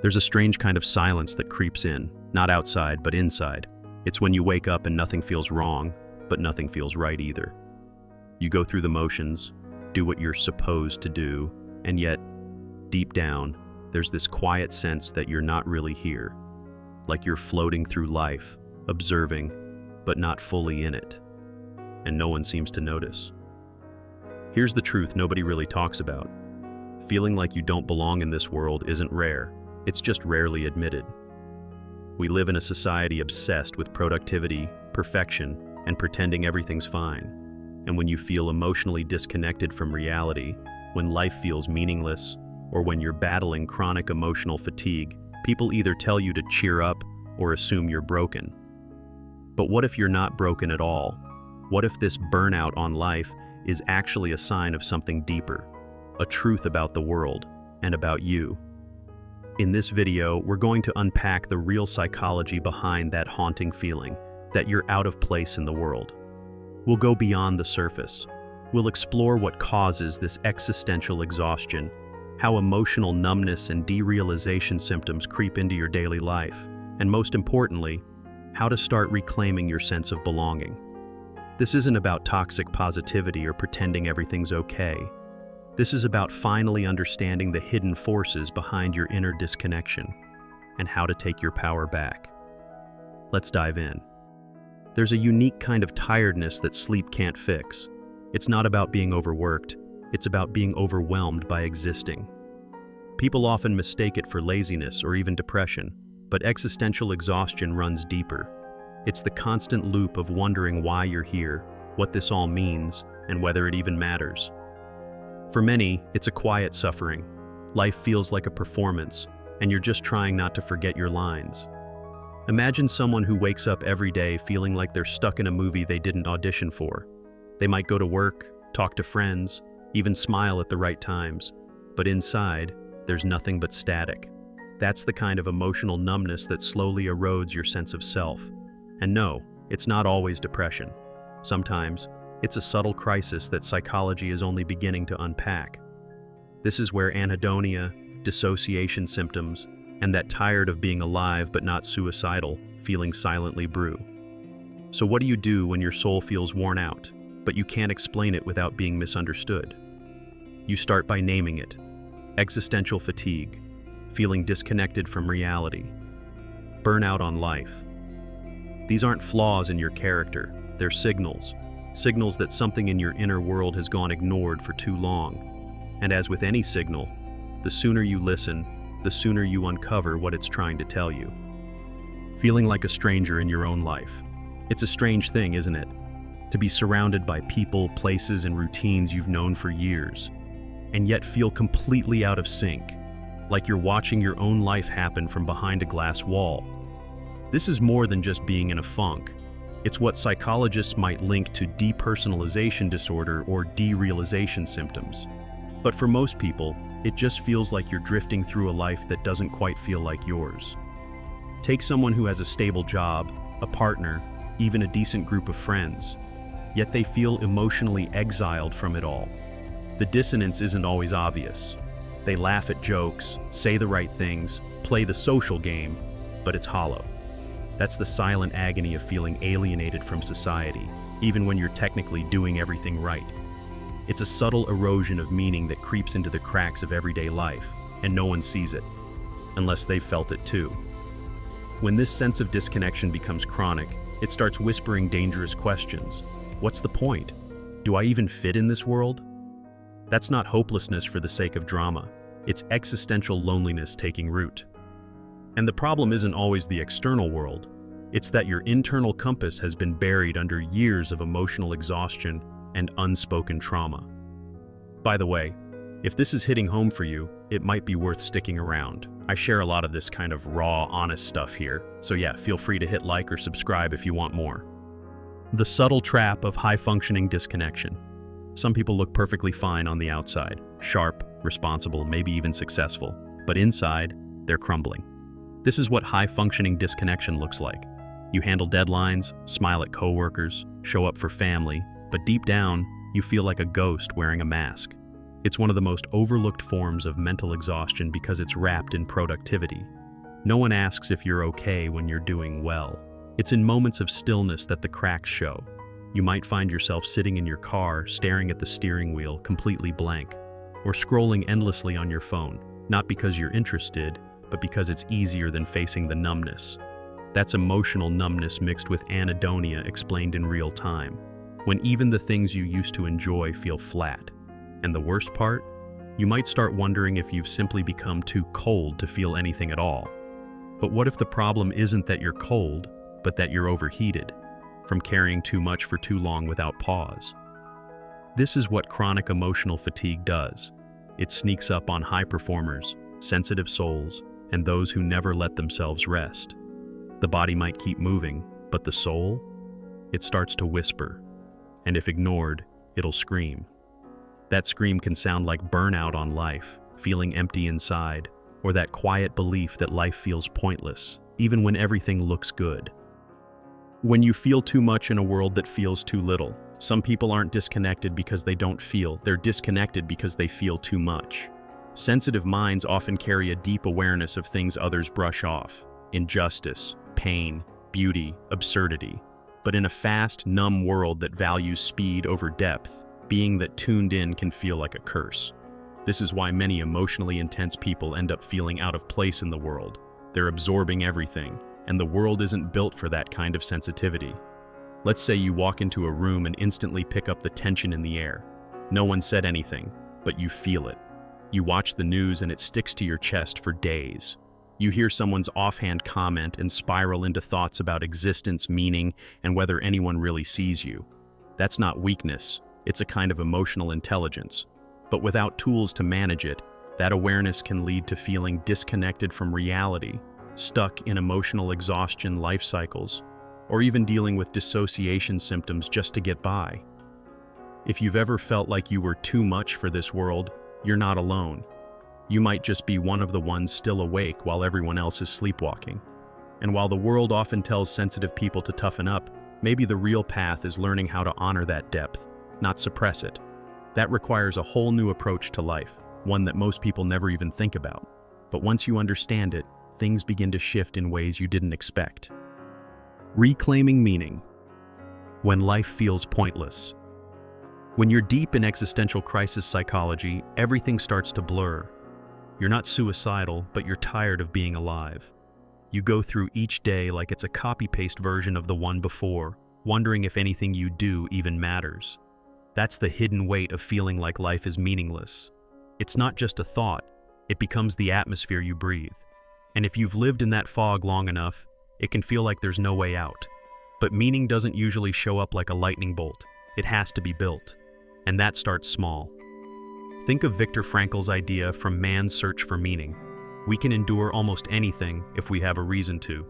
There's a strange kind of silence that creeps in, not outside, but inside. It's when you wake up and nothing feels wrong, but nothing feels right either. You go through the motions, do what you're supposed to do, and yet, deep down, there's this quiet sense that you're not really here. Like you're floating through life, observing, but not fully in it. And no one seems to notice. Here's the truth nobody really talks about. Feeling like you don't belong in this world isn't rare, it's just rarely admitted. We live in a society obsessed with productivity, perfection, and pretending everything's fine. And when you feel emotionally disconnected from reality, when life feels meaningless, or when you're battling chronic emotional fatigue, people either tell you to cheer up or assume you're broken. But what if you're not broken at all? What if this burnout on life is actually a sign of something deeper, a truth about the world and about you? In this video, we're going to unpack the real psychology behind that haunting feeling that you're out of place in the world. We'll go beyond the surface. We'll explore what causes this existential exhaustion, how emotional numbness and derealization symptoms creep into your daily life, and most importantly, how to start reclaiming your sense of belonging. This isn't about toxic positivity or pretending everything's okay. This is about finally understanding the hidden forces behind your inner disconnection and how to take your power back. Let's dive in. There's a unique kind of tiredness that sleep can't fix. It's not about being overworked, it's about being overwhelmed by existing. People often mistake it for laziness or even depression, but existential exhaustion runs deeper. It's the constant loop of wondering why you're here, what this all means, and whether it even matters. For many, it's a quiet suffering. Life feels like a performance, and you're just trying not to forget your lines. Imagine someone who wakes up every day feeling like they're stuck in a movie they didn't audition for. They might go to work, talk to friends, even smile at the right times, but inside, there's nothing but static. That's the kind of emotional numbness that slowly erodes your sense of self. And no, it's not always depression. Sometimes, it's a subtle crisis that psychology is only beginning to unpack. This is where anhedonia, dissociation symptoms, and that tired of being alive but not suicidal feeling silently brew. So what do you do when your soul feels worn out, but you can't explain it without being misunderstood? You start by naming it. Existential fatigue, feeling disconnected from reality, burnout on life. These aren't flaws in your character, they're signals that something in your inner world has gone ignored for too long. And as with any signal, the sooner you listen, the sooner you uncover what it's trying to tell you. Feeling like a stranger in your own life. It's a strange thing, isn't it? To be surrounded by people, places, and routines you've known for years, and yet feel completely out of sync, like you're watching your own life happen from behind a glass wall. This is more than just being in a funk. It's what psychologists might link to depersonalization disorder or derealization symptoms. But for most people, it just feels like you're drifting through a life that doesn't quite feel like yours. Take someone who has a stable job, a partner, even a decent group of friends, yet they feel emotionally exiled from it all. The dissonance isn't always obvious. They laugh at jokes, say the right things, play the social game, but it's hollow. That's the silent agony of feeling alienated from society, even when you're technically doing everything right. It's a subtle erosion of meaning that creeps into the cracks of everyday life, and no one sees it, unless they've felt it too. When this sense of disconnection becomes chronic, it starts whispering dangerous questions. What's the point? Do I even fit in this world? That's not hopelessness for the sake of drama. It's existential loneliness taking root. And the problem isn't always the external world. It's that your internal compass has been buried under years of emotional exhaustion and unspoken trauma. By the way, if this is hitting home for you, it might be worth sticking around. I share a lot of this kind of raw, honest stuff here, so yeah, feel free to hit like or subscribe if you want more. The subtle trap of high-functioning disconnection. Some people look perfectly fine on the outside, sharp, responsible, maybe even successful, but inside, they're crumbling. This is what high-functioning disconnection looks like. You handle deadlines, smile at coworkers, show up for family, but deep down, you feel like a ghost wearing a mask. It's one of the most overlooked forms of mental exhaustion because it's wrapped in productivity. No one asks if you're okay when you're doing well. It's in moments of stillness that the cracks show. You might find yourself sitting in your car, staring at the steering wheel, completely blank, or scrolling endlessly on your phone, not because you're interested, but because it's easier than facing the numbness. That's emotional numbness mixed with anhedonia explained in real time, when even the things you used to enjoy feel flat. And the worst part? You might start wondering if you've simply become too cold to feel anything at all. But what if the problem isn't that you're cold, but that you're overheated, from carrying too much for too long without pause? This is what chronic emotional fatigue does. It sneaks up on high performers, sensitive souls, and those who never let themselves rest. The body might keep moving, but the soul? It starts to whisper, and if ignored, it'll scream. That scream can sound like burnout on life, feeling empty inside, or that quiet belief that life feels pointless, even when everything looks good. When you feel too much in a world that feels too little, some people aren't disconnected because they don't feel, they're disconnected because they feel too much. Sensitive minds often carry a deep awareness of things others brush off: injustice, pain, beauty, absurdity. But in a fast, numb world that values speed over depth, being that tuned in can feel like a curse. This is why many emotionally intense people end up feeling out of place in the world. They're absorbing everything, and the world isn't built for that kind of sensitivity. Let's say you walk into a room and instantly pick up the tension in the air. No one said anything, but you feel it. You watch the news and it sticks to your chest for days. You hear someone's offhand comment and spiral into thoughts about existence, meaning, and whether anyone really sees you. That's not weakness. It's a kind of emotional intelligence. But without tools to manage it, that awareness can lead to feeling disconnected from reality, stuck in emotional exhaustion life cycles, or even dealing with dissociation symptoms just to get by. If you've ever felt like you were too much for this world, you're not alone. You might just be one of the ones still awake while everyone else is sleepwalking. And while the world often tells sensitive people to toughen up, maybe the real path is learning how to honor that depth, not suppress it. That requires a whole new approach to life, one that most people never even think about. But once you understand it, things begin to shift in ways you didn't expect. Reclaiming meaning. When life feels pointless. When you're deep in existential crisis psychology, everything starts to blur. You're not suicidal, but you're tired of being alive. You go through each day like it's a copy-paste version of the one before, wondering if anything you do even matters. That's the hidden weight of feeling like life is meaningless. It's not just a thought, it becomes the atmosphere you breathe. And if you've lived in that fog long enough, it can feel like there's no way out. But meaning doesn't usually show up like a lightning bolt. It has to be built. And that starts small. Think of Viktor Frankl's idea from Man's Search for Meaning. We can endure almost anything if we have a reason to.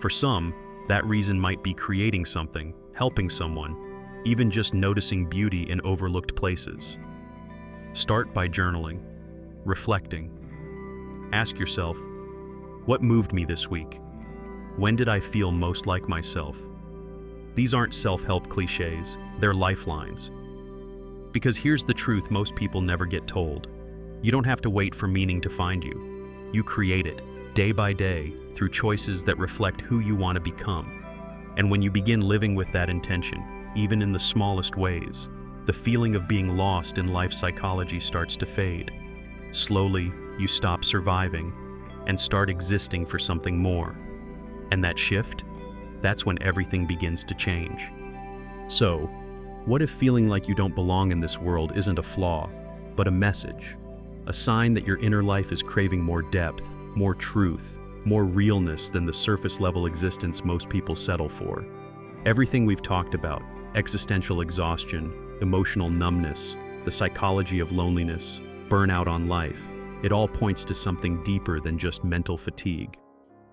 For some, that reason might be creating something, helping someone, even just noticing beauty in overlooked places. Start by journaling, reflecting. Ask yourself, what moved me this week? When did I feel most like myself? These aren't self-help cliches, they're lifelines. Because here's the truth most people never get told. You don't have to wait for meaning to find you. You create it, day by day, through choices that reflect who you want to become. And when you begin living with that intention, even in the smallest ways, the feeling of being lost in life psychology starts to fade. Slowly, you stop surviving and start existing for something more. And that shift, that's when everything begins to change. So, what if feeling like you don't belong in this world isn't a flaw, but a message? A sign that your inner life is craving more depth, more truth, more realness than the surface-level existence most people settle for. Everything we've talked about, existential exhaustion, emotional numbness, the psychology of loneliness, burnout on life, it all points to something deeper than just mental fatigue.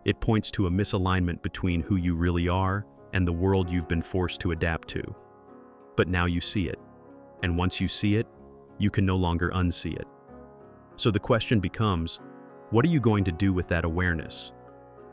It points to a misalignment between who you really are and the world you've been forced to adapt to. But now you see it. And once you see it, you can no longer unsee it. So the question becomes, what are you going to do with that awareness?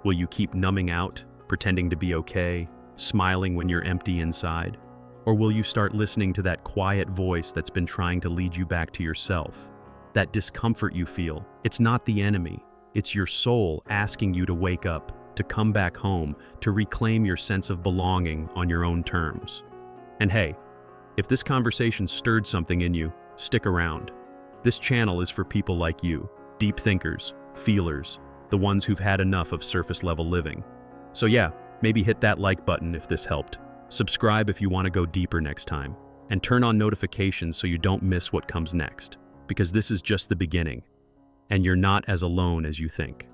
Will you keep numbing out, pretending to be okay, smiling when you're empty inside? Or will you start listening to that quiet voice that's been trying to lead you back to yourself? That discomfort you feel, it's not the enemy. It's your soul asking you to wake up, to come back home, to reclaim your sense of belonging on your own terms. And hey, if this conversation stirred something in you, stick around. This channel is for people like you, deep thinkers, feelers, the ones who've had enough of surface-level living. So yeah, maybe hit that like button if this helped. Subscribe if you want to go deeper next time, and turn on notifications so you don't miss what comes next, because this is just the beginning, and you're not as alone as you think.